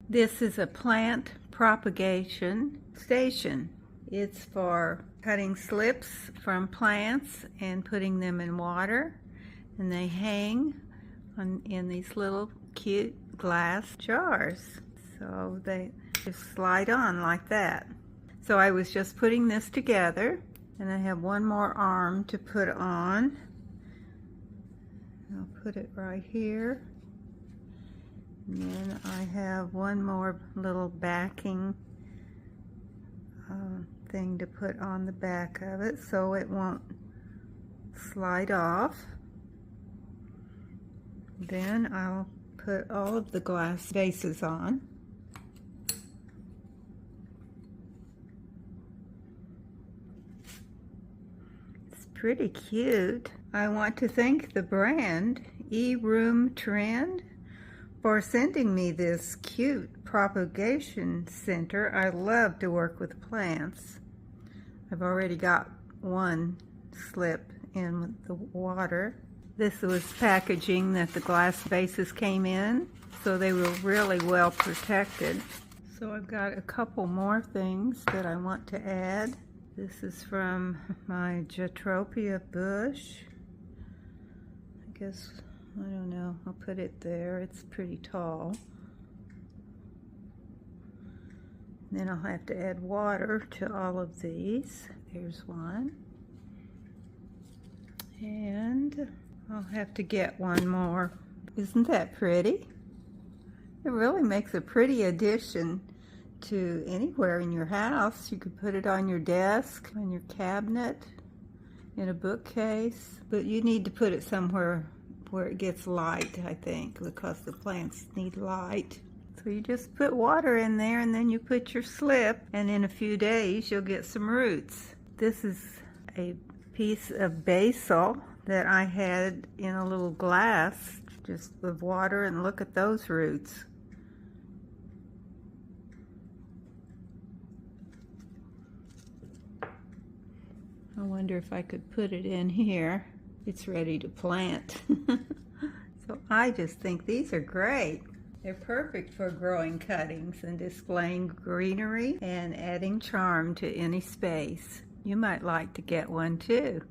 This is a plant propagation station. It's for cutting slips from plants and putting them in water, and they hang in these little cute glass jars. So they just slide on like that. So I was just putting this together, and I have one more arm to put on. I'll put it right here. And then I have one more little backing thing to put on the back of it so it won't slide off. Then I'll put all of the glass bases on. It's pretty cute. I want to thank the brand eRoom Trend for sending me this cute propagation center. I love to work with plants. I've already got one slip in the water. This was packaging that the glass bases came in, so they were really well protected. So I've got a couple more things that I want to add. This is from my Jatropia bush. I guess, I don't know, I'll put it there. It's pretty tall. Then I'll have to add water to all of these. There's one. And I'll have to get one more. Isn't that pretty? It really makes a pretty addition to anywhere in your house. You could put it on your desk, on your cabinet, in a bookcase. But you need to put it somewhere where it gets light, I think, because the plants need light. So you just put water in there, and then you put your slip, and in a few days you'll get some roots. This is a piece of basil that I had in a little glass just with water, and look at those roots. I wonder if I could put it in here. It's ready to plant. So I just think these are great. They're perfect for growing cuttings and displaying greenery and adding charm to any space. You might like to get one too.